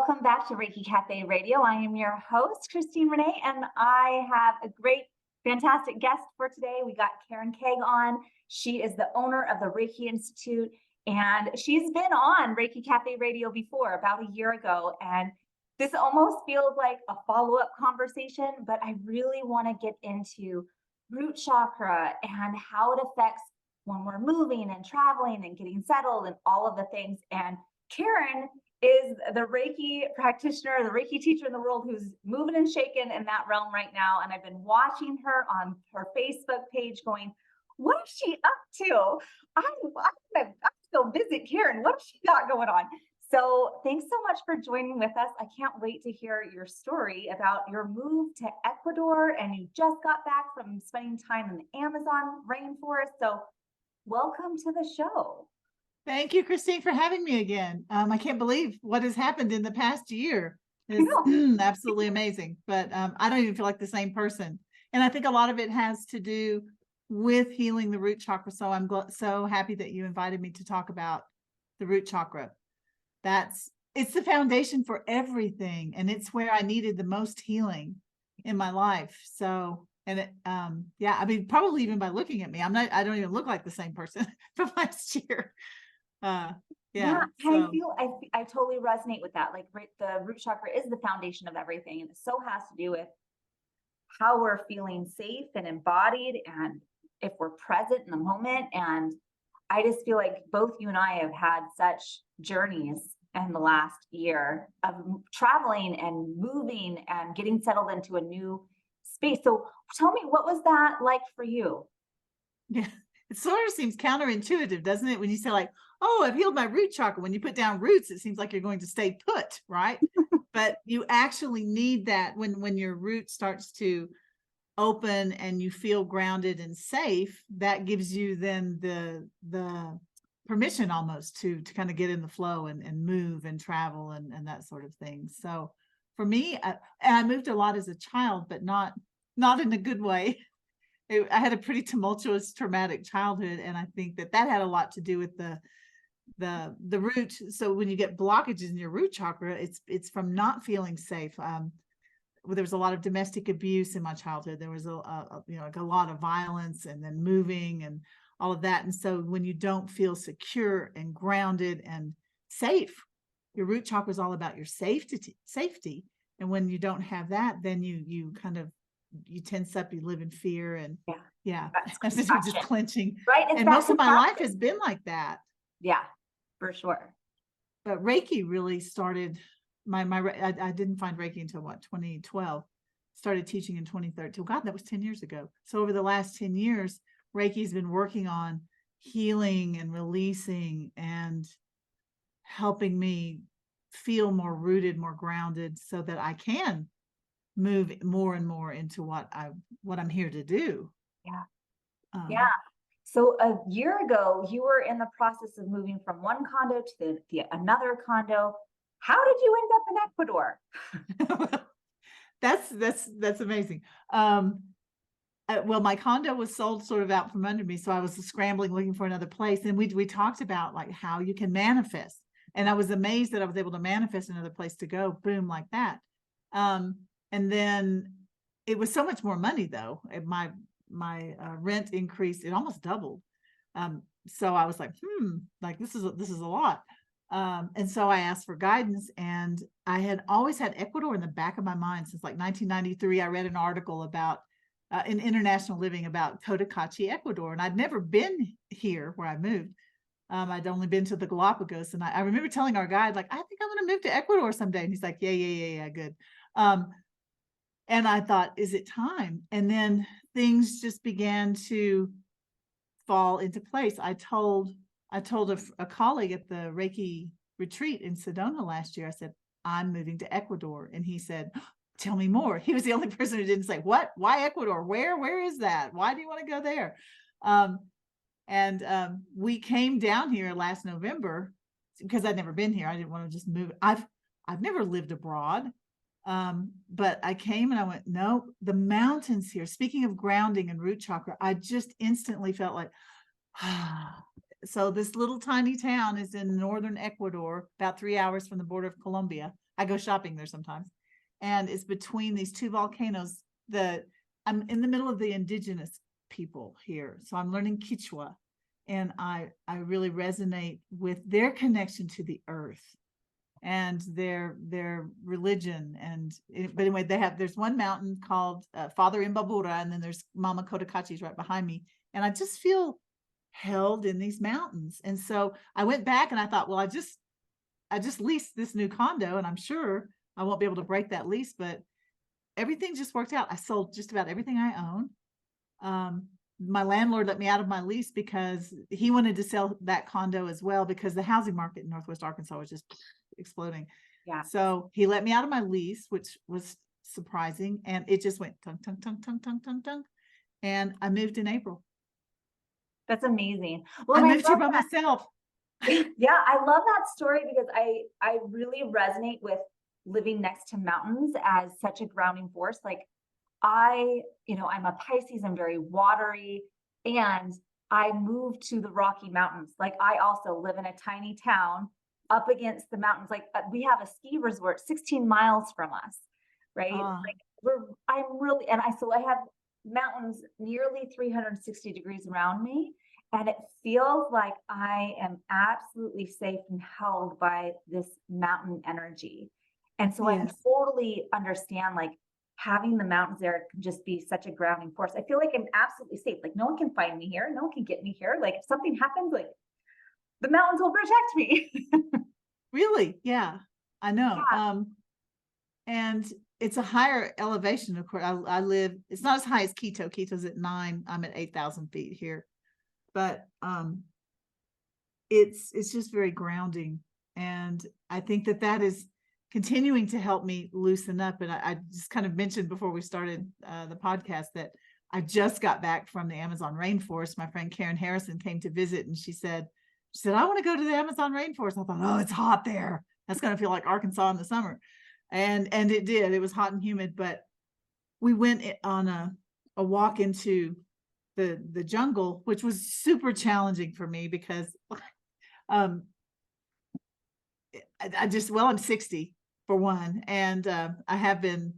Welcome back to ReikiCafe Radio. I am your host, Christine Renee, and I have a great, fantastic guest for today. We got Karen Caig on. She is the owner of the Reiki Institute, and she's been on ReikiCafe Radio before, about a year ago. And this almost feels like a follow-up conversation, but I really want to get into root chakra and how it affects when we're moving and traveling and getting settled and all of the things. And Karen is the Reiki practitioner, the Reiki teacher in the world who's moving and shaking in that realm right now. And I've been watching her on her Facebook page going, what is she up to? I'm so visit Karen. What has she got going on? So thanks so much for joining with us. I can't wait to hear your story about your move to Ecuador, and you just got back from spending time in the Amazon rainforest. So welcome to the show. Thank you, Christine, for having me again. I can't believe what has happened in the past year. It's absolutely amazing, but I don't even feel like the same person. And I think a lot of it has to do with healing the root chakra. So I'm so happy that you invited me to talk about the root chakra. It's the foundation for everything. And it's where I needed the most healing in my life. So, and it, yeah, I mean, probably even by looking at me, I don't even look like the same person from last year. So. I totally resonate with that. Like the root chakra is the foundation of everything, and it so has to do with how we're feeling safe and embodied, and if we're present in the moment. And I just feel like both you and I have had such journeys in the last year of traveling and moving and getting settled into a new space. So tell me, what was that like for you? Yeah, it sort of seems counterintuitive, doesn't it? When you say like, oh, I've healed my root chakra. When you put down roots, it seems like you're going to stay put, right? But you actually need that when your root starts to open and you feel grounded and safe. That gives you then the permission almost to kind of get in the flow and move and travel and that sort of thing. So for me, I moved a lot as a child, but not in a good way. I had a pretty tumultuous, traumatic childhood, and I think that had a lot to do with the root. So when you get blockages in your root chakra, it's from not feeling safe. There was a lot of domestic abuse in my childhood. There was a lot of violence, and then moving and all of that. And so when you don't feel secure and grounded and safe, your root chakra is all about your safety. And when you don't have that, then you kind of tense up, you live in fear, and just clenching. Right. And most of my life has been like that. Yeah, for sure. But Reiki really started I didn't find Reiki until 2012. Started teaching in 2013. God, that was 10 years ago. So over the last 10 years, Reiki's been working on healing and releasing and helping me feel more rooted, more grounded, so that I can move more and more into what I'm here to do. Yeah. So a year ago, you were in the process of moving from one condo to another condo. How did you end up in Ecuador? That's amazing. Well, my condo was sold sort of out from under me, so I was scrambling, looking for another place. And we talked about like how you can manifest, and I was amazed that I was able to manifest another place to go, boom, like that. And then it was so much more money though. My rent increased; it almost doubled. So I was like, like this is a lot. And so I asked for guidance, and I had always had Ecuador in the back of my mind since like 1993. I read an article about in International Living about Cotacachi, Ecuador, and I'd never been here where I moved. I'd only been to the Galapagos, and I remember telling our guide, like, I think I'm going to move to Ecuador someday. And he's like, yeah, good. And I thought, is it time? And then things just began to fall into place. I told a colleague at the Reiki retreat in Sedona last year, I said, I'm moving to Ecuador. And he said, tell me more. He was the only person who didn't say, what? Why Ecuador? Where is that? Why do you want to go there? And we came down here last November because I'd never been here. I didn't want to just move. I've never lived abroad. But I came and I went, no, the mountains here, speaking of grounding and root chakra, I just instantly felt like, so this little tiny town is in northern Ecuador, about 3 hours from the border of Colombia. I go shopping there sometimes. And it's between these two volcanoes that I'm in the middle of the indigenous people here. So I'm learning Quechua, and I really resonate with their connection to the earth and their religion. But anyway, there's one mountain called Father Imbabura, and then there's Mama Cotacachi's right behind me. And I just feel held in these mountains. And so I went back and I thought, well, I just leased this new condo, and I'm sure I won't be able to break that lease, but everything just worked out. I sold just about everything I own. My landlord let me out of my lease because he wanted to sell that condo as well, because the housing market in Northwest Arkansas was just exploding. Yeah. So he let me out of my lease, which was surprising. And it just went tung, tung, tung, tung, tung, tung, tung. And I moved in April. That's amazing. Well, I moved here by myself. Yeah, I love that story because I really resonate with living next to mountains as such a grounding force. Like I'm a Pisces, I'm very watery, and I moved to the Rocky Mountains. Like I also live in a tiny town up against the mountains. Like we have a ski resort 16 miles from us, right? Like I have mountains nearly 360 degrees around me. And it feels like I am absolutely safe and held by this mountain energy. And so I totally understand, like having the mountains there can just be such a grounding force. I feel like I'm absolutely safe. Like no one can find me here. No one can get me here. Like if something happens, like the mountains will protect me. Really? Yeah, I know. Yeah. And it's a higher elevation. Of course, I live, it's not as high as Quito. Quito's at 9. I'm at 8,000 feet here. But it's just very grounding. And I think that is continuing to help me loosen up. And I just kind of mentioned before we started the podcast that I just got back from the Amazon rainforest. My friend Karen Harrison came to visit, and she said, I want to go to the Amazon rainforest. I thought, oh, it's hot there. That's going to feel like Arkansas in the summer. And it did. It was hot and humid, but we went on a walk into the jungle, which was super challenging for me because I'm 60 for one, and I have been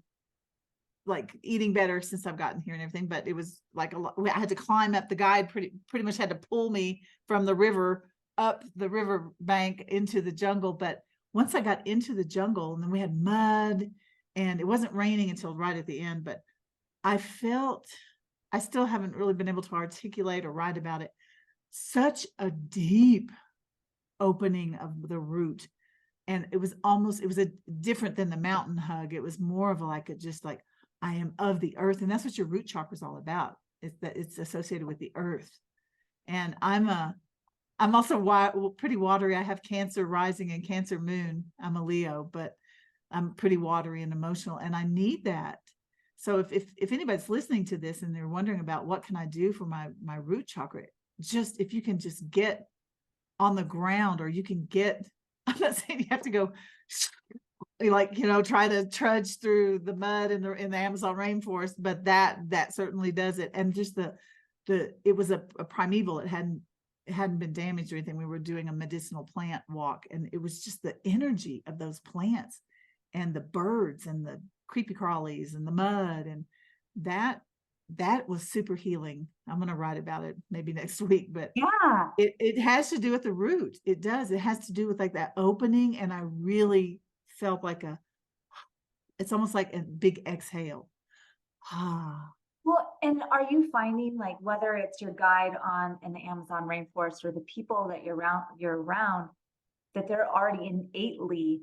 like eating better since I've gotten here and everything, but it was like a lot. I had to climb up. The guide pretty much had to pull me from the river up the river bank into the jungle. But once I got into the jungle, and then we had mud, and it wasn't raining until right at the end, but I still haven't really been able to articulate or write about it. Such a deep opening of the root. And it was different than the mountain hug. It was more of just like, I am of the earth. And that's what your root chakra is all about. It's that it's associated with the earth. And I'm also pretty watery. I have Cancer rising and Cancer moon. I'm a Leo, but I'm pretty watery and emotional, and I need that. So if anybody's listening to this and they're wondering about what can I do for my root chakra, just if you can just get on the ground, or you can get, I'm not saying you have to go try to trudge through the mud in the Amazon rainforest, but that certainly does it. And just it was a primeval. It hadn't been damaged or anything. We were doing a medicinal plant walk, and it was just the energy of those plants and the birds and the creepy crawlies and the mud, and that was super healing. I'm going to write about it maybe next week, but yeah, it has to do with the root. It does. It has to do with like that opening. And I really felt like it's almost like a big exhale. Well, and are you finding, like, whether it's your guide in the Amazon rainforest or the people that you're around, that they're already innately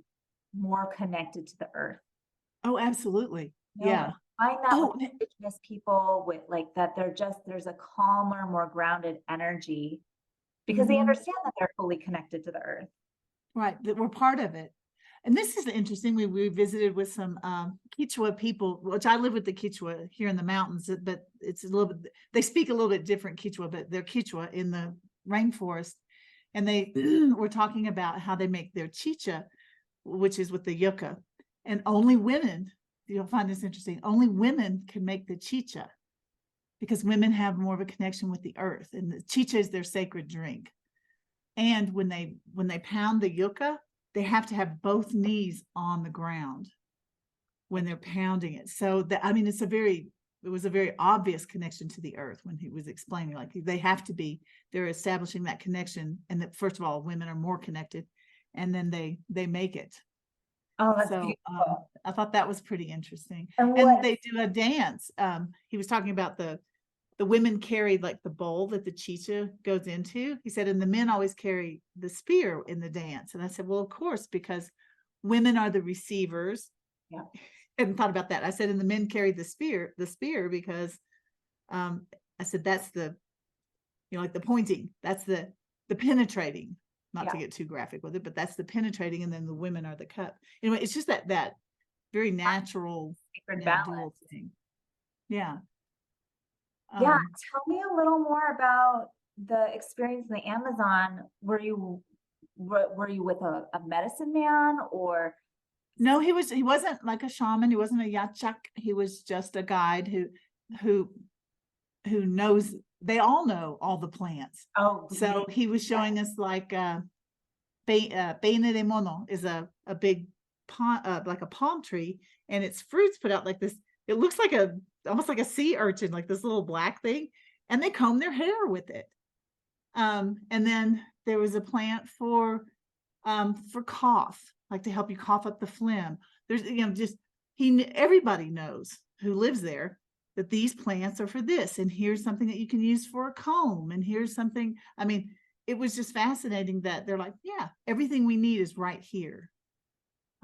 more connected to the earth? Oh, absolutely. Yeah. I find that with indigenous people, with like that, there's a calmer, more grounded energy because they understand that they're fully connected to the earth. Right. That we're part of it. And this is interesting. We visited with some Quechua people, which I live with the Quechua here in the mountains, but it's a little bit, they speak a little bit different Quechua, but they're Quechua in the rainforest. And they were talking about how they make their chicha, which is with the yucca. And only women, you'll find this interesting, only women can make the chicha because women have more of a connection with the earth, and the chicha is their sacred drink. And when they pound the yucca, they have to have both knees on the ground when they're pounding it. So that, I mean, it was a very obvious connection to the earth when he was explaining, like they're establishing that connection, and that first of all, women are more connected, and then they make it. Oh, that's So beautiful. I thought that was pretty interesting. And And what, they do a dance. He was talking about the women carry like the bowl that the chicha goes into. He said, and the men always carry the spear in the dance. And I said, well, of course, because women are the receivers. yeah, I hadn't thought about that. I said, and the men carry the spear because I said, that's the, like the pointing, that's the penetrating, not to get too graphic with it, but that's the penetrating. And then the women are the cup. Anyway, it's just that very natural sacred dual balance. thing. Yeah. Yeah, tell me a little more about the experience in the Amazon. Were you with a medicine man, or? No, he wasn't like a shaman. He wasn't a yachak. He was just a guide who knows, they all know all the plants. Oh, So he was showing us like peine de mono is a big like a palm tree, and its fruits put out like this. It looks like almost like a sea urchin, like this little black thing, and they comb their hair with it. And then there was a plant for cough, like to help you cough up the phlegm. There's, just everybody knows who lives there that these plants are for this, and here's something that you can use for a comb, and here's something. I mean, it was just fascinating that they're like, yeah, everything we need is right here.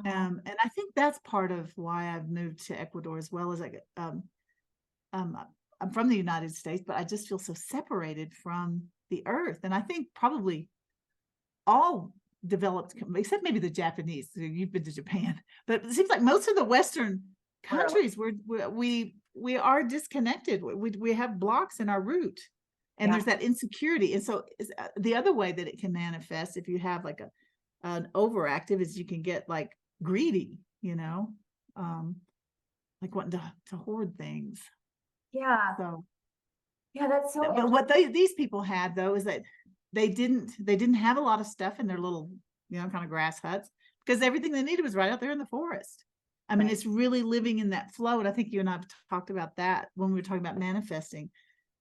And I think that's part of why I've moved to Ecuador, as well as I'm from the United States, but I just feel so separated from the earth. And I think probably all developed, except maybe the Japanese. You've been to Japan, but it seems like most of the Western countries we are disconnected. We have blocks in our root, and there's that insecurity. And so the other way that it can manifest, if you have like an overactive, is you can get like greedy, like wanting to hoard things. Yeah. So yeah, that's so. But what these people had though is that they didn't have a lot of stuff in their little, kind of grass huts, because everything they needed was right out there in the forest. I mean, it's really living in that flow. And I think you and I have talked about that when we were talking about manifesting.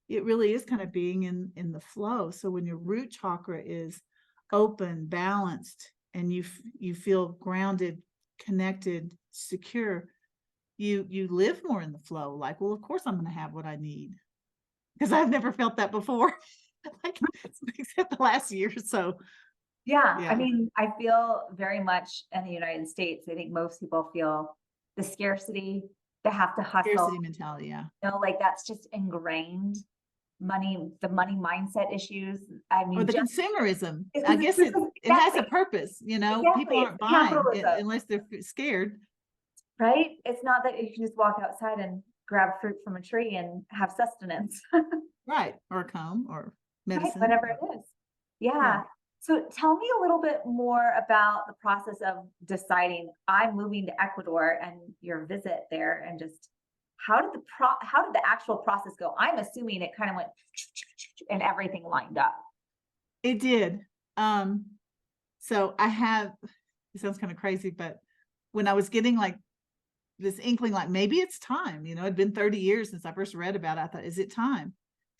It really is kind of being in the flow. So when your root chakra is open, balanced, and you feel grounded, connected, secure, you live more in the flow. Like, well, of course I'm going to have what I need, because I've never felt that before, like except the last year or so. Yeah, I mean, I feel very much in the United States. I think most people feel the scarcity, they have to hustle. Scarcity mentality, yeah. Like that's just ingrained. The money mindset issues. I mean, or the consumerism. It's I guess it has a purpose, Exactly. People aren't buying it unless they're scared. Right? It's not that you can just walk outside and grab fruit from a tree and have sustenance. Right. Or a comb or medicine. Right, whatever it is. Yeah. So tell me a little bit more about the process of deciding I'm moving to Ecuador and your visit there, and just how did the actual process go? I'm assuming it kind of went and everything lined up. It did. So it sounds kind of crazy, but when I was getting like this inkling, like maybe it's time, it'd been 30 years since I first read about it. I thought, is it time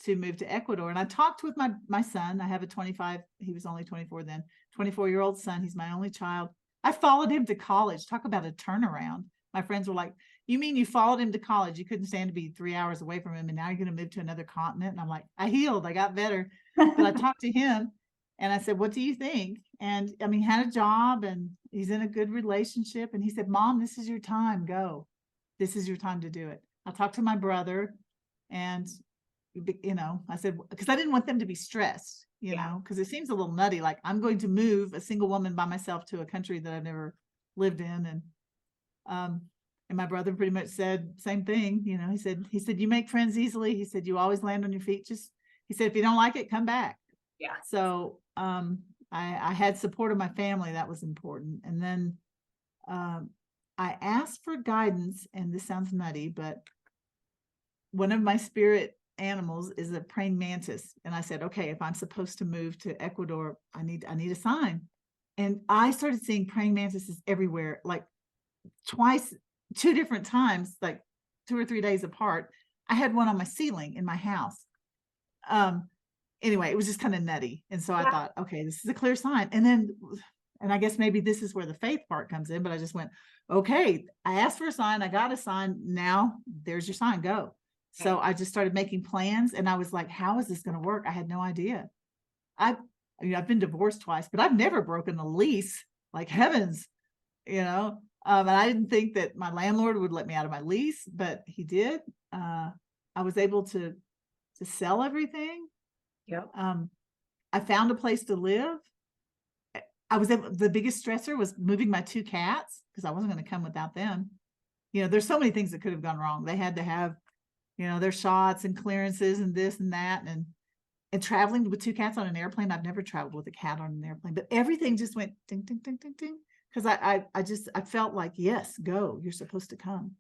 to move to Ecuador? And I talked with my son. I have he was only 24 then, 24-year-old son. He's my only child. I followed him to college. Talk about a turnaround. My friends were like, you mean you followed him to college? You couldn't stand to be 3 hours away from him, and now you're going to move to another continent? And I'm like, I healed. I got better. But I talked to him and I said, what do you think? And I mean, had a job, and he's in a good relationship. And he said, Mom, this is your time. Go. This is your time to do it. I talked to my brother, and I said, because I didn't want them to be stressed, because it seems a little nutty. Like, I'm going to move a single woman by myself to a country that I've never lived in. And my brother pretty much said same thing. He said, you make friends easily. He said, you always land on your feet. He said, if you don't like it, come back. Yeah. So, I had support of my family. That was important. And then, I asked for guidance, and this sounds nutty, but one of my spirit animals is a praying mantis. And I said, okay, if I'm supposed to move to Ecuador, I need a sign. And I started seeing praying mantises everywhere, like twice, 2 different times, like 2 or 3 days apart. I had one on my ceiling in my house. Anyway, it was just kind of nutty. And so I Yeah. thought, okay, this is a clear sign. And I guess maybe this is where the faith part comes in, but I just went, okay, I asked for a sign. I got a sign. Now there's your sign, go. So I just started making plans, and I was like, how is this going to work? I had no idea. I mean, I've been divorced twice, but I've never broken a lease, like heavens, you know. And I didn't think that my landlord would let me out of my lease, but he did. I was able to sell everything. Yep. I found a place to live. The biggest stressor was moving my 2 cats, because I wasn't going to come without them. You know, there's so many things that could have gone wrong. They had to have, you know, their shots and clearances and this and that. And traveling with 2 cats on an airplane, I've never traveled with a cat on an airplane, but everything just went ding, ding, ding, ding, ding. Because I felt like, yes, go, you're supposed to come.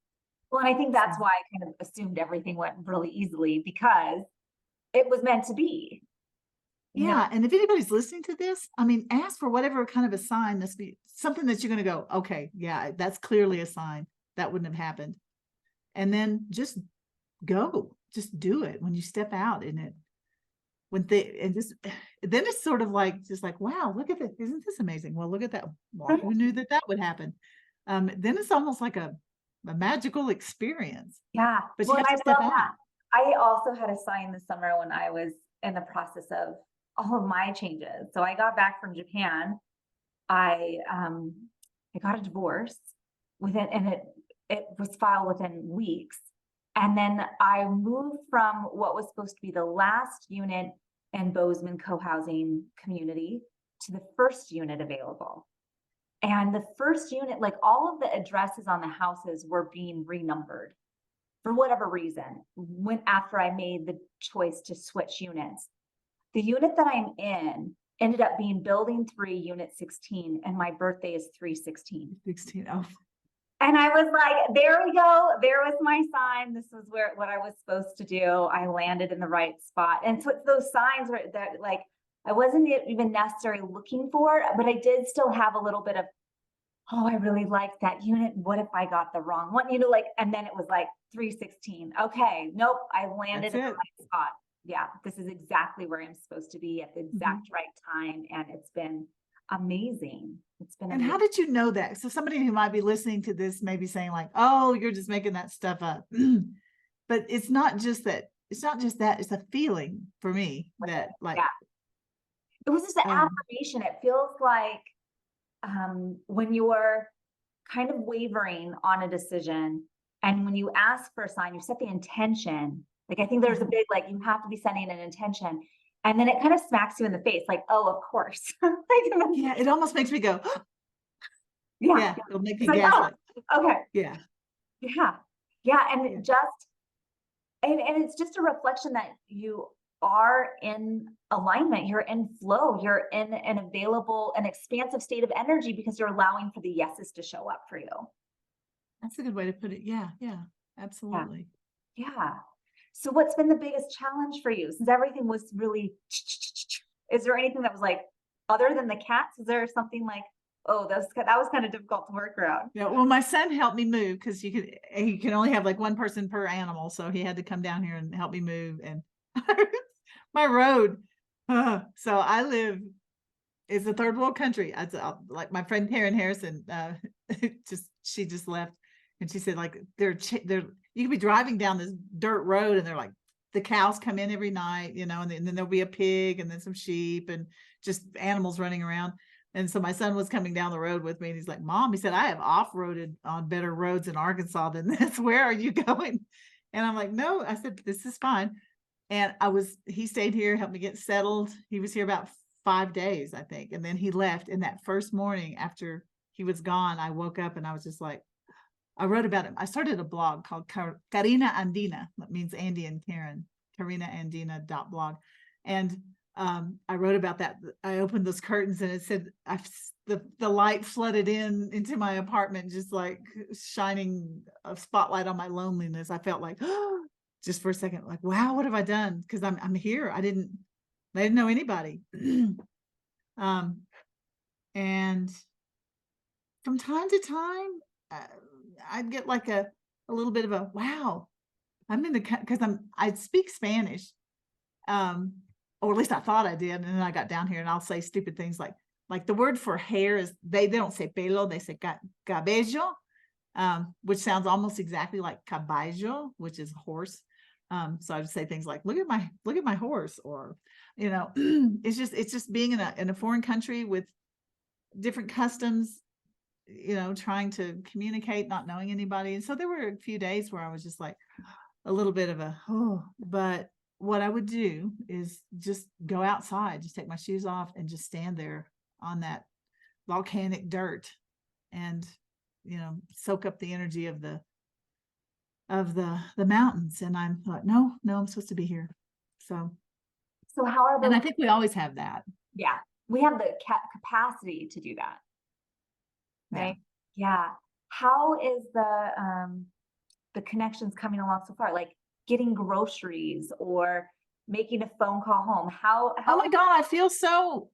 Well, and I think that's why I kind of assumed everything went really easily, because it was meant to be. Yeah. And if anybody's listening to this, I mean, ask for whatever kind of a sign that's something that you're going to go, okay, yeah, that's clearly a sign that wouldn't have happened. And then just go, just do it when you step out in it. Then it's sort of like, just like, wow, look at this. Isn't this amazing? Well, look at that. Well, who knew that would happen? Then it's almost like a magical experience. Yeah. But you have to step out. I also had a sign this summer when I was in the process of all of my changes. So I got back from Japan. I got a divorce and it was filed within weeks. And then I moved from what was supposed to be the last unit in Bozeman co-housing community to the first unit available. And the first unit, like all of the addresses on the houses were being renumbered for whatever reason, after I made the choice to switch units. The unit that I'm in ended up being building 3, unit 16, and my birthday is 3/16. 16. Oh. And I was like, there we go. There was my sign. This was what I was supposed to do. I landed in the right spot. And so it's those signs that like, I wasn't even necessarily looking for, but I did still have a little bit of, oh, I really liked that unit. What if I got the wrong one? You know, like, and then it was like 3/16. Okay, nope, I landed in the right spot. Yeah, this is exactly where I'm supposed to be at the exact right time. And it's been amazing. It's been amazing. And how did you know that? So somebody who might be listening to this may be saying like, oh, you're just making that stuff up. But it's not just that. It's not just that. It's a feeling for me that like. Yeah. It was just an affirmation. It feels like when you're kind of wavering on a decision, and when you ask for a sign, you set the intention. Like, I think there's a big, like, you have to be setting an intention, and then it kind of smacks you in the face. Like, oh, of course. Yeah. It almost makes me go, yeah. It'll make me like, gaslight. Oh, okay. Yeah. Yeah. Yeah. And it just, and it's just a reflection that you are in alignment, you're in flow, you're in an expansive state of energy, because you're allowing for the yeses to show up for you. That's a good way to put it. Yeah. Yeah. Absolutely. Yeah. So what's been the biggest challenge for you since everything was really, is there anything that was like, other than the cats, is there something like, oh, that was kind of difficult to work around? Yeah. Well, my son helped me move, because he can only have like one person per animal. So he had to come down here and help me move. And my road. So I live, it's a third world country. Like my friend Karen Harrison, she just left, and she said like you could be driving down this dirt road, and they're like, the cows come in every night, you know, and then there'll be a pig, and then some sheep, and just animals running around. And so my son was coming down the road with me, and he's like, Mom, he said, I have off-roaded on better roads in Arkansas than this. Where are you going? And I'm like, no, I said, this is fine. And he stayed here, helped me get settled. He was here about 5 days, I think. And then he left. And that first morning after he was gone, I woke up and I was just like, I wrote about him. I started a blog called Karina Andina. That means Andy and Karen, karinaandina.blog. And I wrote about that. I opened those curtains, and it said, the light flooded into my apartment, just like shining a spotlight on my loneliness. I felt like, just for a second, like, wow, what have I done? Because I'm here. I didn't know anybody. And from time to time, I'd get like a little bit of a, wow, I'm in the, because I speak Spanish. Or at least I thought I did. And then I got down here and I'll say stupid things like the word for hair is, they don't say pelo, they say cabello, which sounds almost exactly like caballo, which is horse. So I would say things like, look at my horse, or, it's just being in a foreign country with different customs, trying to communicate, not knowing anybody. And so there were a few days where I was just like a little bit of but what I would do is just go outside, just take my shoes off and just stand there on that volcanic dirt and, soak up the energy of the mountains. And I'm like, no, I'm supposed to be here. So how are and I think we always have that. Yeah, we have the capacity to do that. Right. Yeah. How is the connections coming along so far? Like getting groceries or making a phone call home? How Oh my God, I feel so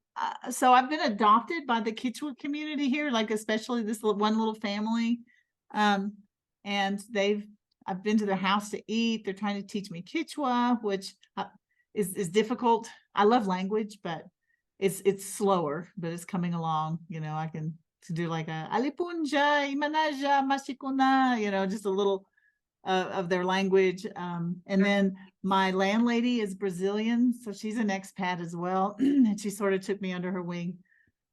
I've been adopted by the Quechua community here, like especially this one little family. And I've been to their house to eat. They're trying to teach me Quechua, which is difficult. I love language, but it's slower, but it's coming along. I can do like a alipunja, imanaja, mashikuna, just a little of their language. And then my landlady is Brazilian, so she's an expat as well. And she sort of took me under her wing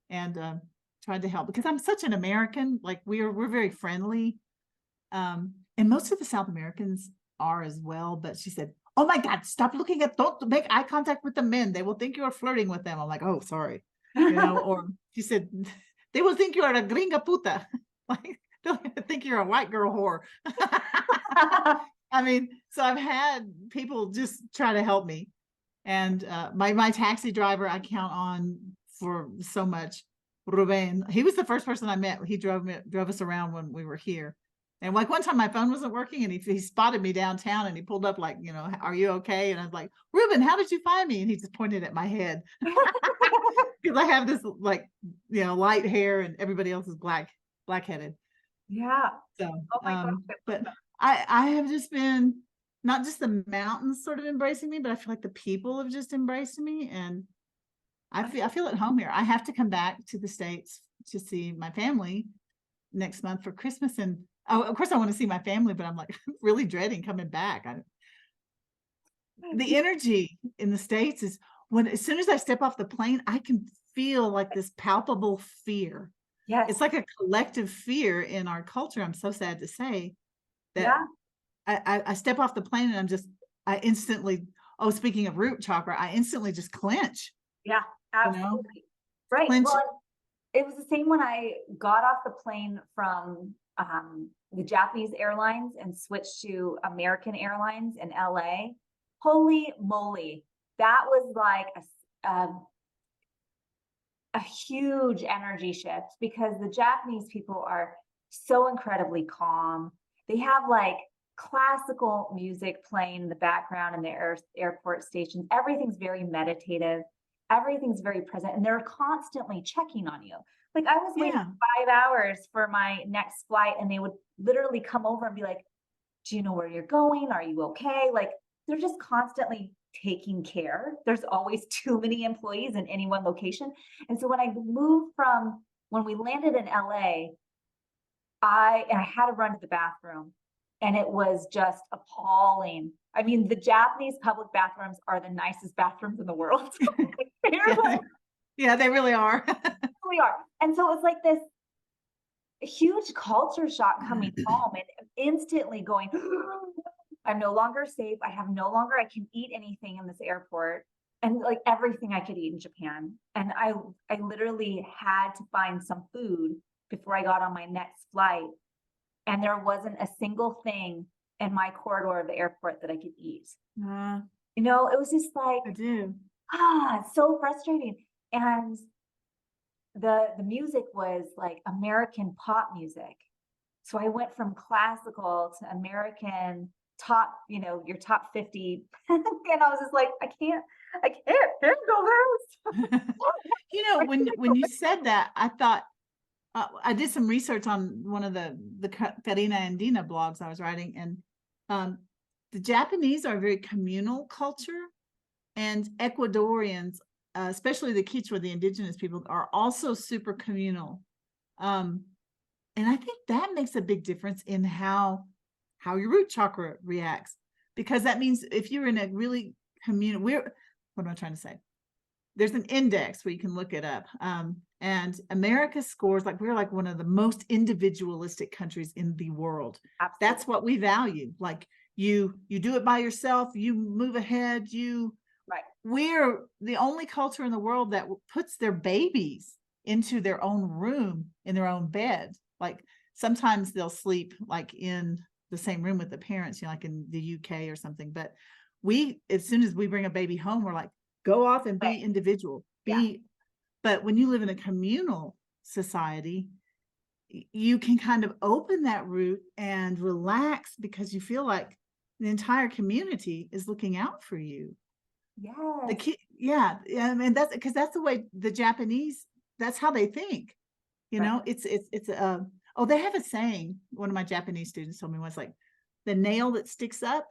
and tried to help, because I'm such an American. Like we're very friendly. And most of the South Americans are as well. But she said, oh my God, stop looking don't make eye contact with the men. They will think you are flirting with them. I'm like, oh, sorry. Or she said, they will think you are a gringa puta. Like, they'll think you're a white girl whore. I mean, so I've had people just try to help me. And my taxi driver, I count on for so much. Ruben, he was the first person I met. He drove us around when we were here. And like one time my phone wasn't working and he spotted me downtown and he pulled up like, are you okay? And I was like, Ruben, how did you find me? And he just pointed at my head. Because I have this like, light hair and everybody else is black-headed. Yeah. So, but I have just been, not just the mountains sort of embracing me, but I feel like the people have just embraced me, and I feel at home here. I have to come back to the States to see my family next month for Christmas. And of course I want to see my family, but I'm like really dreading coming back. The energy in the States is as soon as I step off the plane, I can feel like this palpable fear. Yes. It's like a collective fear in our culture. I'm so sad to say that. I step off the plane and I instantly, speaking of root chakra, I instantly just clench. Yeah, absolutely. Right. Clench. Well, it was the same when I got off the plane from the Japanese Airlines and switched to American Airlines in LA. Holy moly. That was like a huge energy shift, because the Japanese people are so incredibly calm. They have like classical music playing in the background in the airport stations. Everything's very meditative. Everything's very present, and they're constantly checking on you. Like I was waiting 5 hours for my next flight, and they would literally come over and be like, do you know where you're going? Are you okay? Like they're just constantly taking care. There's always too many employees in any one location. And so when we landed in LA, I had to run to the bathroom, and it was just appalling. I mean, the Japanese public bathrooms are the nicest bathrooms in the world. Yeah, they really are. Really are. And so it's like this huge culture shock coming home and instantly going, I'm no longer safe. I can eat anything in this airport, and like everything I could eat in Japan. And I literally had to find some food before I got on my next flight. And there wasn't a single thing in my corridor of the airport that I could eat. It was just like, so frustrating. And the music was like American pop music. So I went from classical to American top, your top 50. And I was just like, I can't handle this. when you said that, I thought, I did some research on one of the Farina Andina blogs I was writing, and the Japanese are a very communal culture, and Ecuadorians, especially the Quechua, the indigenous people, are also super communal. And I think that makes a big difference in how your root chakra reacts, because that means if you're in a really communal, what am I trying to say? There's an index where you can look it up. And America scores like we're like one of the most individualistic countries in the world. Absolutely. That's what we value. Like you do it by yourself, you move ahead, Right. We're the only culture in the world that puts their babies into their own room, in their own bed. Like sometimes they'll sleep like in the same room with the parents, like in the UK or something. But as soon as we bring a baby home, we're like, go off and be individual. But when you live in a communal society, you can kind of open that root and relax because you feel like the entire community is looking out for you. Yes. And that's because that's the way the Japanese, that's how they think. You know, it's they have a saying. One of my Japanese students told me once, like, the nail that sticks up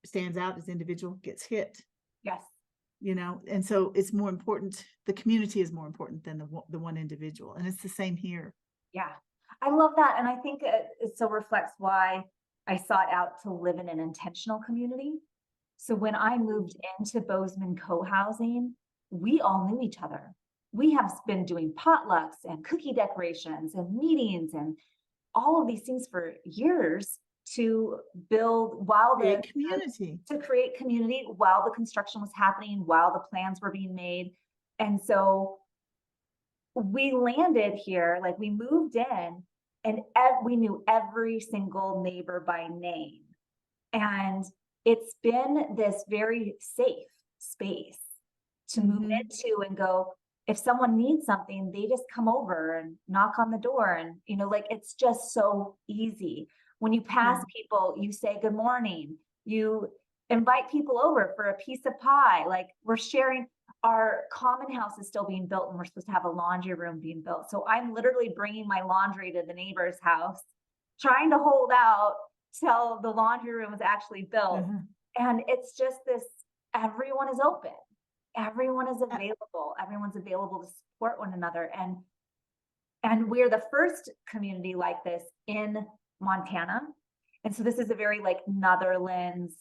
stands out as individual, gets hit. Yes. You know, and so it's more important. The community is more important than the one individual. And it's the same here. Yeah, I love that. And I think it so reflects why I sought out to live in an intentional community. So when I moved into Bozeman co-housing, we all knew each other. We have been doing potlucks and cookie decorations and meetings and all of these things for years to build community, to create community while the construction was happening, while the plans were being made. And so we landed here, like we moved in, and we knew every single neighbor by name. And it's been this very safe space to move into and go, if someone needs something, they just come over and knock on the door. And, like, it's just so easy. When you pass people, you say good morning, you invite people over for a piece of pie. Like, we're sharing. Our common house is still being built and we're supposed to have a laundry room being built. So I'm literally bringing my laundry to the neighbor's house, trying to hold out till the laundry room is actually built. And it's just this, everyone is open. Everyone is available. Everyone's available to support one another. And we're the first community like this in Montana. And so this is a very like Netherlands,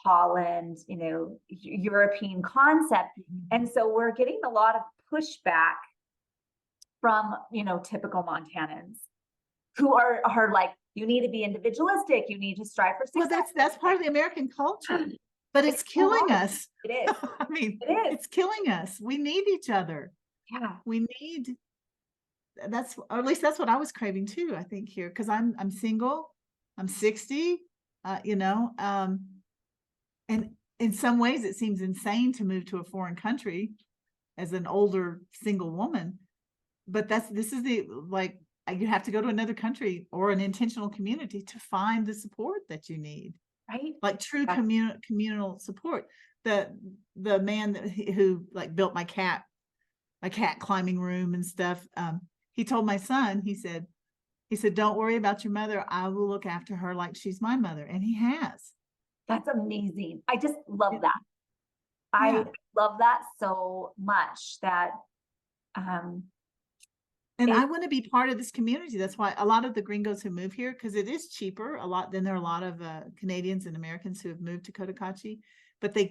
Holland, European concept. And so we're getting a lot of pushback from, typical Montanans who are like, you need to be individualistic. You need to strive for success. Well, that's part of the American culture, but it's killing us. It is. I mean, it is. It's killing us. We need each other. Yeah. We need, or at least that's what I was craving too, I think, here, because I'm single, I'm 60, and in some ways it seems insane to move to a foreign country as an older single woman, but you have to go to another country or an intentional community to find the support that you need, right? Like true communal support. The man who like built my cat climbing room and stuff, he told my son, he said, don't worry about your mother, I will look after her like she's my mother. And he has. That's amazing. I just love that. I love that so much that and I want to be part of this community. That's why a lot of the gringos who move here, because it is cheaper a lot. Then there are a lot of Canadians and Americans who have moved to Cotacachi, but they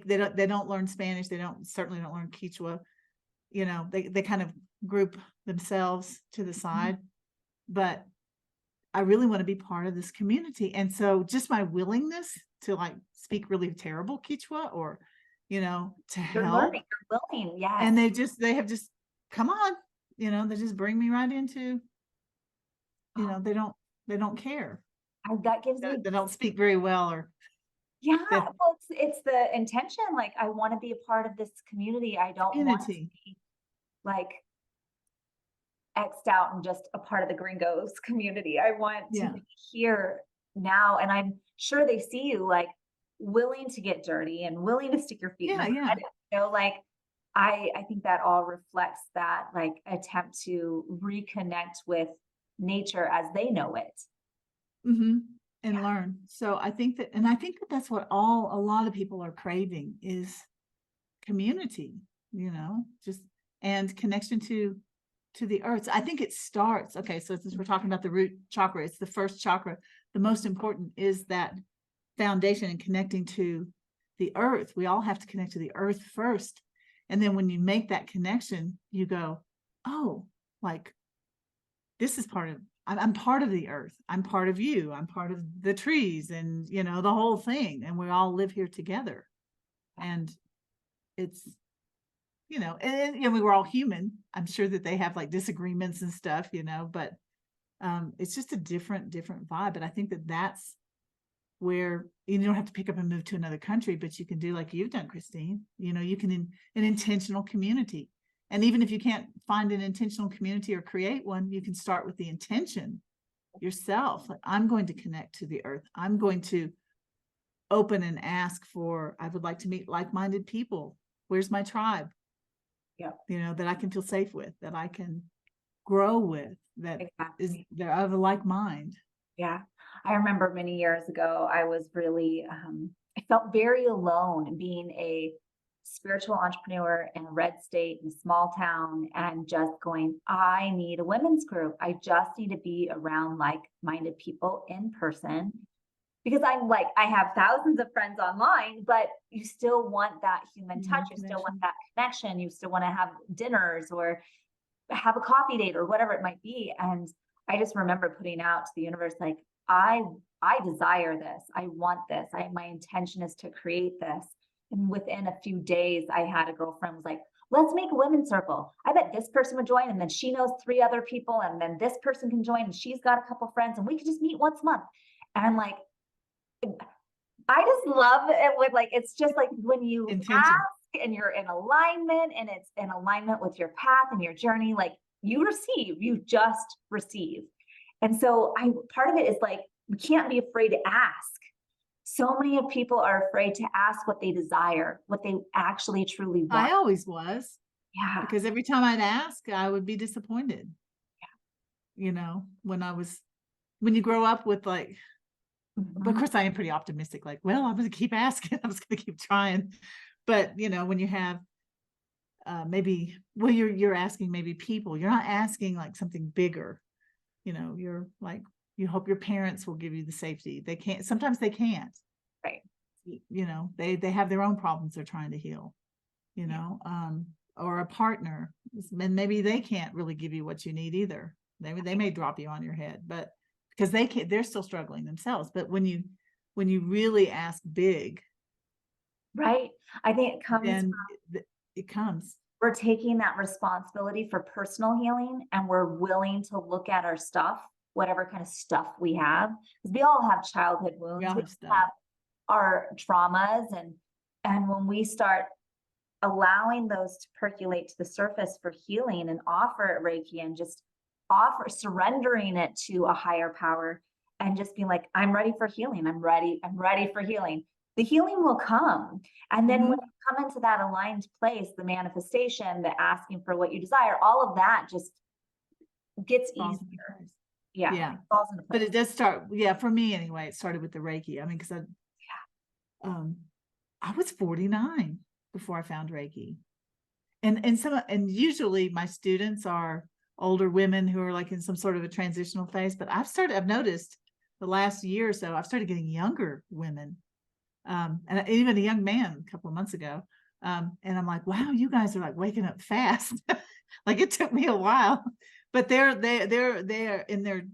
don't learn Spanish. They certainly don't learn Quechua. They kind of group themselves to the side. But I really want to be part of this community, and so just my willingness to like speak really terrible Quechua or to help. Learning, you're willing, yes. And they have just come on. They just bring me right into, they don't care. That gives me. They don't speak very well or. Yeah, well, it's the intention. Like, I want to be a part of this community. I don't want to be like X'd out and just a part of the gringos community. I want to be here now. And I'm sure they see you like willing to get dirty and willing to stick your feet in the mud. Like, I think that all reflects that like attempt to reconnect with nature as they know it. And Yeah. learn. So I think that that's what a lot of people are craving is community, just and connection to the earth. So I think it starts. Okay, so since we're talking about the root chakra, it's the first chakra. The most important is that foundation and connecting to the earth. We all have to connect to the earth first. And then when you make that connection, you go, oh, like this is I'm part of the earth. I'm part of you. I'm part of the trees and, the whole thing. And we all live here together. And it's, and we were all human. I'm sure that they have like disagreements and stuff, but it's just a different vibe. But I think that that's where you don't have to pick up and move to another country, but you can do like you've done, Christine. You can an intentional community. And even if you can't find an intentional community or create one, you can start with the intention yourself. Like, I'm going to connect to the earth. I'm going to open and ask I would like to meet like-minded people. Where's my tribe? Yeah. That I can feel safe with, that I can grow with, that they're of a like mind. Yeah. I remember many years ago, I was really, I felt very alone being a spiritual entrepreneur in a red state in a small town and just going, I need a women's group. I just need to be around like-minded people in person because I have thousands of friends online, but you still want that human touch. You still want that connection. You still want to have dinners or have a coffee date or whatever it might be. And I just remember putting out to the universe, like, I desire this. I want this. My intention is to create this. And within a few days, I had a girlfriend was like, let's make a women's circle. I bet this person would join. And then she knows 3 other people. And then this person can join and she's got a couple friends and we could just meet once a month. And I'm like, I just love it with it's just like when you ask and you're in alignment and it's in alignment with your path and your journey, like you just receive. And so part of it is like, we can't be afraid to ask. So many people are afraid to ask what they desire, what they actually truly want. I always was. Yeah. Because every time I'd ask, I would be disappointed. Yeah. When you grow up with but of course I am pretty optimistic, like, well, I'm going to keep asking. I'm just going to keep trying. But, when you have you're asking maybe people, you're not asking like something bigger. You're like, you hope your parents will give you the safety. Sometimes they can't. Right. They have their own problems they're trying to heal, or a partner, and maybe they can't really give you what you need either. They may drop you on your head, but because they're still struggling themselves. But when you really ask big, right. I think it comes. We're taking that responsibility for personal healing and we're willing to look at our stuff, whatever kind of stuff we have, because we all have childhood wounds. We have our traumas. And when we start allowing those to percolate to the surface for healing and offer Reiki and just surrendering it to a higher power and just being like, I'm ready for healing. I'm ready for healing. The healing will come. And then when you come into that aligned place, the manifestation, the asking for what you desire, all of that just gets easier. Yeah. But it does start. Yeah. For me anyway, it started with the Reiki. I mean, because I was 49 before I found Reiki. And usually my students are older women who are like in some sort of a transitional phase, but I've noticed the last year or so, I've started getting younger women. And even a young man a couple of months ago. And I'm like, wow, you guys are like waking up fast. Like it took me a while, but they're in their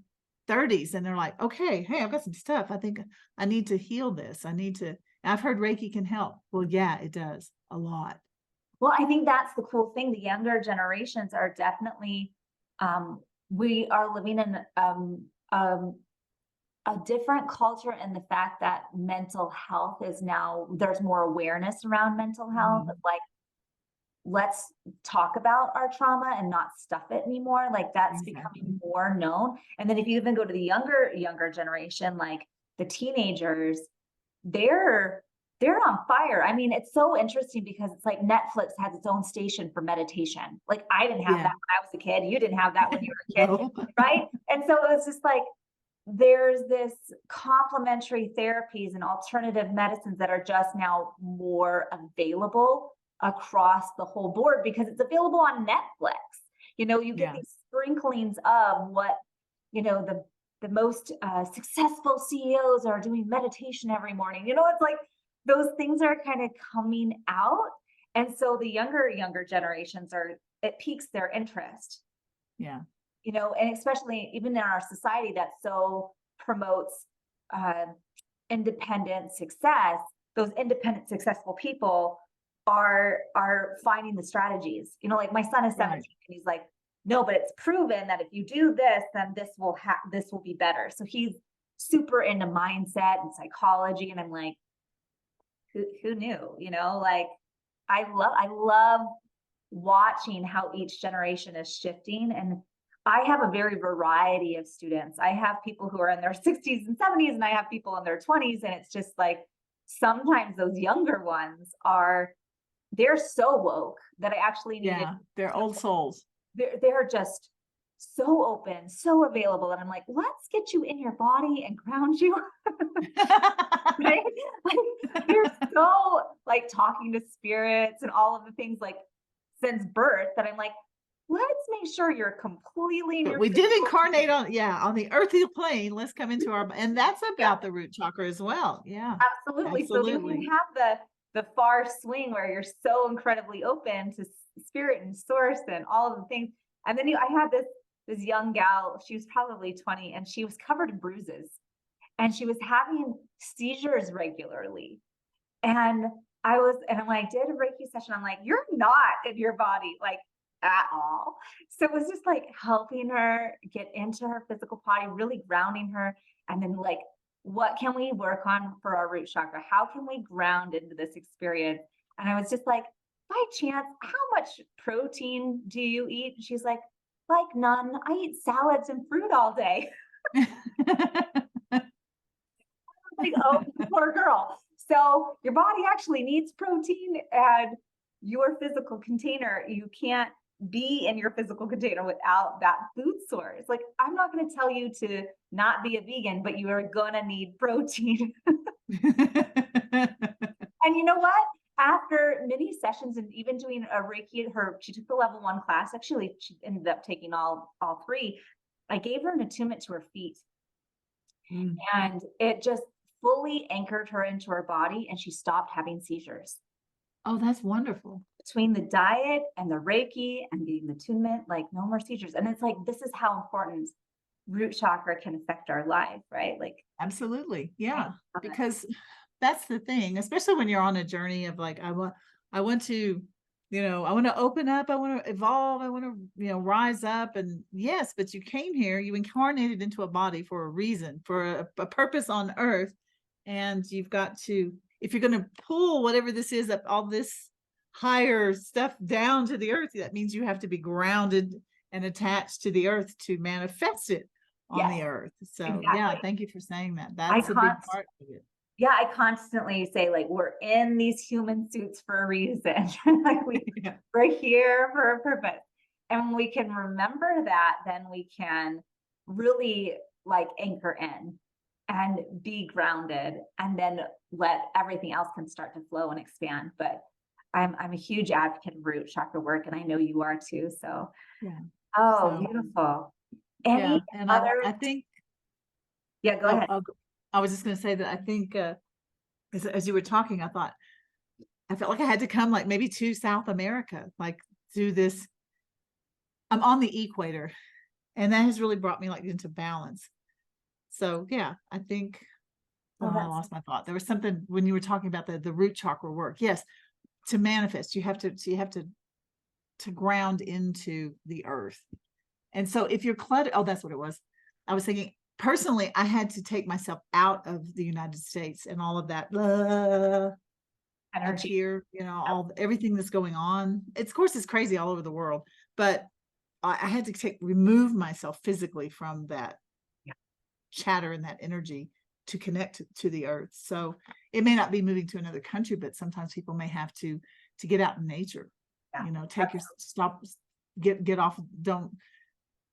30s and they're like, okay, hey, I've got some stuff. I think I need to heal this. I've heard Reiki can help. Well, yeah, it does a lot. Well, I think that's the cool thing. The younger generations are definitely, we are living in a different culture in the fact that mental health is now, there's more awareness around mental health. Like, let's talk about our trauma and not stuff it anymore. Like that's becoming more known. And then if you even go to the younger generation, like the teenagers, they're they're on fire. I mean, it's so interesting because it's like Netflix has its own station for meditation. Like I didn't have Yeah. that when I was a kid. You didn't have that when you were a kid, No. right? And so it was just like, there's this complementary therapies and alternative medicines that are just now more available across the whole board because it's available on Netflix. You know, you get Yeah. these sprinklings of what, you know, the most successful CEOs are doing meditation every morning. You know, it's like those things are kind of coming out. And so the younger generations it piques their interest, Yeah. you know, and especially even in our society that so promotes uh, independent success, those independent, successful people are finding the strategies. You know, like my son is 17 Right. and he's like, no, but it's proven that if you do this, then this will be better. So he's super into mindset and psychology, and I'm like, who knew? You know, like I love watching how each generation is shifting. And I have a very variety of students. I have people who are in their 60s and 70s, and I have people in their 20s. And it's just like sometimes those younger ones they're so woke that I actually needed. Yeah. They're old souls. They're just so open, so available. And I'm like, let's get you in your body and ground you. Right? Like you're so like talking to spirits and all of the things like since birth that I'm like, let's make sure you're completely in But your we did physical incarnate condition. on the earthly plane. Let's come into and that's about the root chakra as well. Yeah, Absolutely. So you can absolutely. have the far swing where you're so incredibly open to spirit and source and all of the things. And then I had this young gal, she was probably 20, and she was covered in bruises and she was having seizures regularly. And and when I did a Reiki session, I'm like, you're not in your body, like at all. So it was just like helping her get into her physical body, really grounding her. And then like, what can we work on for our root chakra? How can we ground into this experience? And I was just like, by chance, how much protein do you eat? She's like none. I eat salads and fruit all day. Like, oh, poor girl. So your body actually needs protein, and your physical container, you can't be in your physical container without that food source. Like, I'm not going to tell you to not be a vegan, but you are going to need protein. And you know what? After many sessions and even doing a Reiki, she took the level 1 class. Actually, she ended up taking all 3. I gave her an attunement to her feet. And it just fully anchored her into her body, and she stopped having seizures. Oh, that's wonderful. Between the diet and the Reiki and getting the attunement, like no more seizures. And it's like, this is how important root chakra can affect our life, right? Like, absolutely. Yeah. Because that's the thing, especially when you're on a journey of like, I want to, I want to open up, I want to evolve, I want to, rise up. And yes, but you came here, you incarnated into a body for a reason, for a purpose on earth. And you've got to, if you're going to pull whatever this is up, all this higher stuff down to the earth, that means you have to be grounded and attached to the earth to manifest it on the earth. So exactly. yeah, thank you for saying that. That's a big part of it. Yeah, I constantly say, like, we're in these human suits for a reason. Like we're here for a purpose. And when we can remember that, then we can really like anchor in and be grounded, and then let everything else can start to flow and expand. But I'm a huge advocate of root chakra work, and I know you are too. So yeah. Oh, so beautiful. Any and other I think yeah, go ahead. I was just going to say that I think as you were talking, I felt like I had to come like maybe to South America, like do this. I'm on the equator, and that has really brought me like into balance. So yeah, I think I lost my thought. There was something when you were talking about the root chakra work. Yes, to manifest, you have to ground into the earth. And so if you're cluttered, that's what it was. I was thinking personally, I had to take myself out of the United States and all of that energy here, everything that's going on. Of course, it's crazy all over the world, but I had to remove myself physically from that chatter and that energy to connect to the earth. So it may not be moving to another country, but sometimes people may have to get out in nature. Yeah. You know, take your stop, get off. Don't,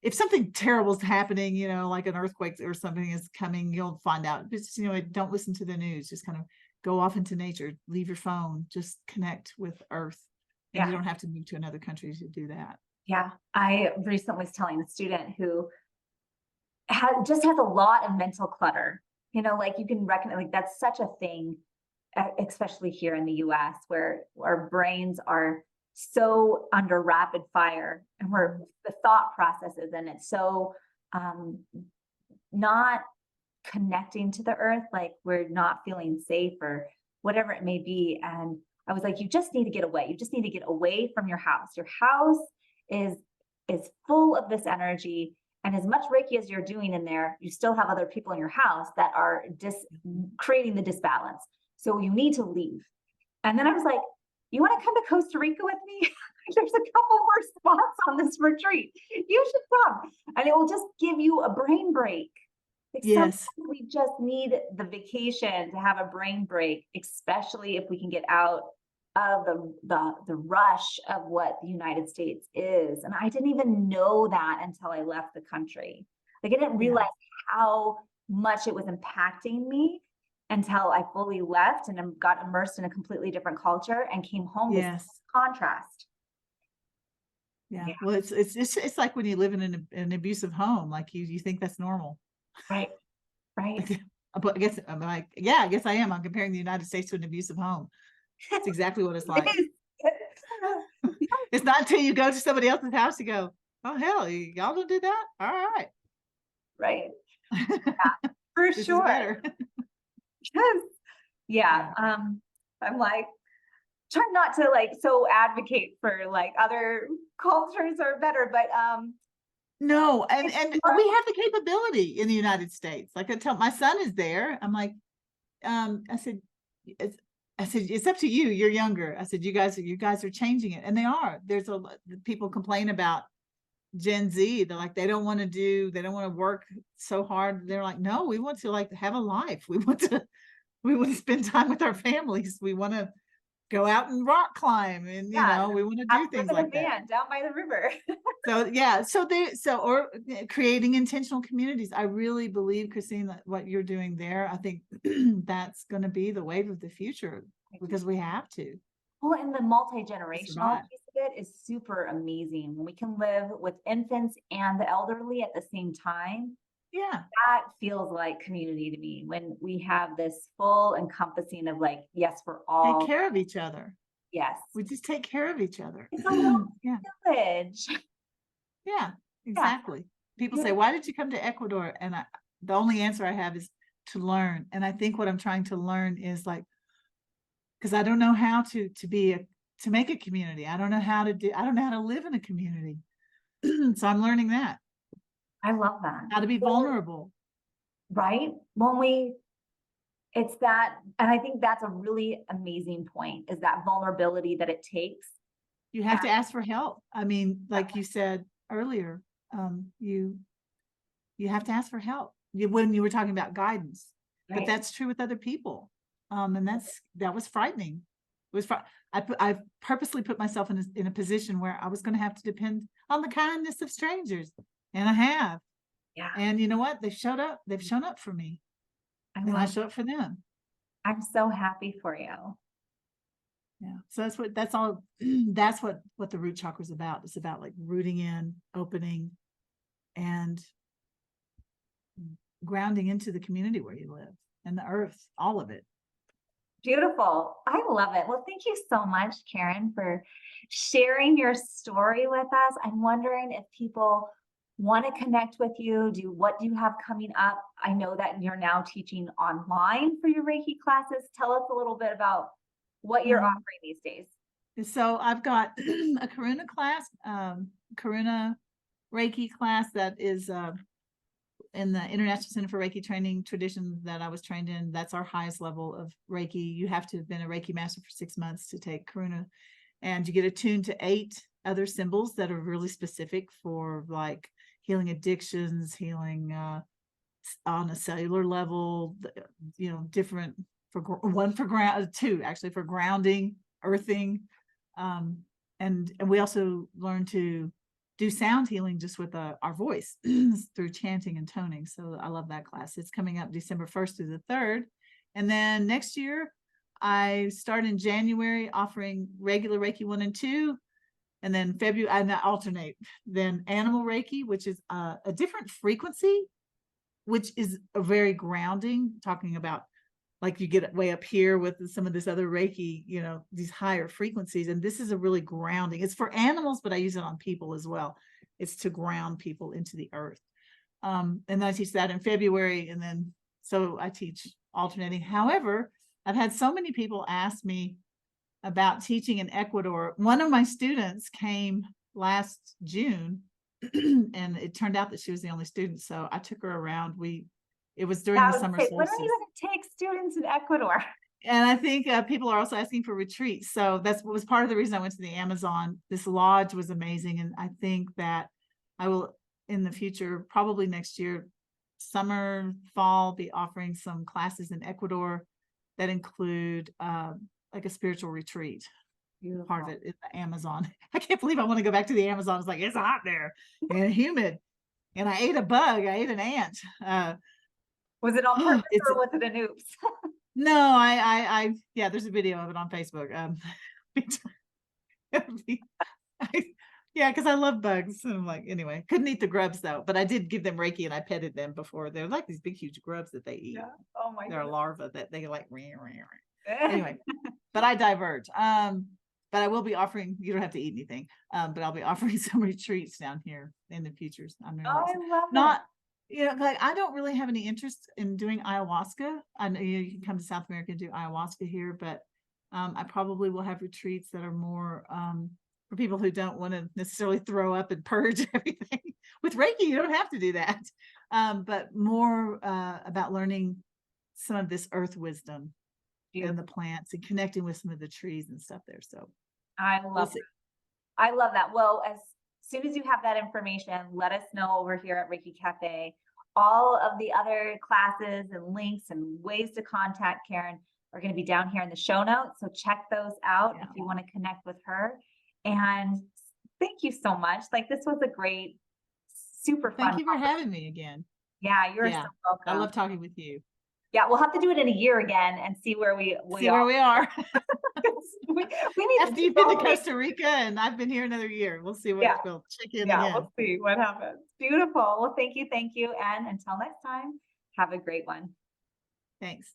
if something terrible is happening, you know, like an earthquake or something is coming, you'll find out. Just, you know, don't listen to the news. Just kind of go off into nature, leave your phone, just connect with earth. And Yeah. you don't have to move to another country to do that. Yeah. I recently was telling a student who just has a lot of mental clutter, you know, like you can recognize, like that's such a thing, especially here in the US, where our brains are so under rapid fire and we're the thought processes, and it's so not connecting to the earth, like we're not feeling safe or whatever it may be. And I was like, you just need to get away. You just need to get away from your house. Your house is full of this energy. And as much Reiki as you're doing in there, you still have other people in your house that are creating the disbalance. So you need to leave. And then I was like, you want to come to Costa Rica with me? There's a couple more spots on this retreat. You should come. And it will just give you a brain break. Like yes. We just need the vacation to have a brain break, especially if we can get out of the rush of what the United States is. And I didn't even know that until I left the country. Like I didn't realize how much it was impacting me until I fully left and got immersed in a completely different culture and came home. Yes. This contrast. Yeah. Well, it's like when you live in an abusive home, like you think that's normal. Right. But I guess I'm like, yeah, I guess I am. I'm comparing the United States to an abusive home. It's exactly what it's like. It's not until you go to somebody else's house, you go, oh, hell, y'all don't do that? All right. Right. Yeah, for This sure. Is better. Yes. Yeah. I'm like, try not to like so advocate for like other cultures are better, but no, and we have the capability in the United States. Like I tell my son is there. I'm like, I said, it's up to you. You're younger. I said, you guys are changing it, and they are. There's people complain about Gen Z. They're like, they don't want to work so hard. They're like, no, we want to like have a life. We want to spend time with our families. We want to go out and rock climb, and you know, we want to do things like that down by the river. So yeah, or creating intentional communities. I really believe, Christine, that what you're doing there, I think that's going to be the wave of the future because we have to. Well, and the multi-generational piece of it is super amazing. When we can live with infants and the elderly at the same time. Yeah, that feels like community to me, when we have this full encompassing of like, yes, we're all take care of each other. Yes, we just take care of each other. It's a little village. Yeah, exactly. People say, why did you come to Ecuador? And the only answer I have is to learn. And I think what I'm trying to learn is like, because I don't know how to make a community. I don't know how to live in a community. So I'm learning that. I love that. How to be vulnerable. Right? It's that, and I think that's a really amazing point, is that vulnerability that it takes. You have to ask for help. I mean, like you said earlier, you have to ask for help when you were talking about guidance, but that's true with other people. And that was frightening. It was I purposely put myself in a position where I was going to have to depend on the kindness of strangers. And I have. Yeah. And you know what? They've shown up for me. And I show up for them. I'm so happy for you. Yeah. So that's what the root chakra is about. It's about like rooting in, opening, and grounding into the community where you live and the earth, all of it. Beautiful. I love it. Well, thank you so much, Karen, for sharing your story with us. I'm wondering if people want to connect with you. What do you have coming up? I know that you're now teaching online for your Reiki classes. Tell us a little bit about what you're offering these days. So I've got a Karuna class, Karuna Reiki class that is in the International Center for Reiki Training tradition that I was trained in. That's our highest level of Reiki. You have to have been a Reiki master for 6 months to take Karuna, and you get attuned to 8 other symbols that are really specific for like healing addictions, healing on a cellular level, different one for ground, two actually for grounding, earthing. And we also learn to do sound healing just with our voice through chanting and toning. So I love that class. It's coming up December 1st through the 3rd. And then next year, I start in January offering regular Reiki 1 and 2. And then February, I alternate. Then Animal Reiki, which is a different frequency, which is a very grounding, talking about like you get way up here with some of this other Reiki, these higher frequencies. And this is a really grounding. It's for animals, but I use it on people as well. It's to ground people into the earth. And then I teach that in February. And then, so I teach alternating. However, I've had so many people ask me about teaching in Ecuador. One of my students came last June and it turned out that she was the only student. So I took her around. It was during the summer solstice. When are you going to take students in Ecuador? And I think people are also asking for retreats. So that's what was part of the reason I went to the Amazon. This lodge was amazing. And I think that I will, in the future, probably next year, summer, fall, be offering some classes in Ecuador that include like a spiritual retreat. Beautiful. Part of it is the Amazon. I can't believe I want to go back to the Amazon. It's like, it's hot there and humid. And I ate a bug. I ate an ant. Was it on purpose or was it an oops? No, I there's a video of it on Facebook. Because I love bugs. And I'm like, anyway, couldn't eat the grubs though, but I did give them Reiki and I petted them before. They're like these big, huge grubs that they eat. Yeah. Oh my God. They're a larva that they like. Anyway, but I diverge. But I will be offering, you don't have to eat anything, but I'll be offering some retreats down here in the future. I love it. Like I don't really have any interest in doing ayahuasca. I know you can come to South America and do ayahuasca here, but I probably will have retreats that are more for people who don't want to necessarily throw up and purge everything. With Reiki, you don't have to do that, but more about learning some of this earth wisdom and the plants and connecting with some of the trees and stuff there. So I love it. I love that. Well, as soon as you have that information, let us know over here at Reiki Cafe. All of the other classes and links and ways to contact Karen are going to be down here in the show notes. So check those out if you want to connect with her. And thank you so much. Like this was a great, super fun. Thank you for having me again. Yeah, you're so welcome. I love talking with you. Yeah, we'll have to do it in a year again and see where we are. we need After you've been to Costa Rica and I've been here another year. We'll see what we'll check in again. We'll see what happens. Beautiful. Well, thank you. And until next time, have a great one. Thanks.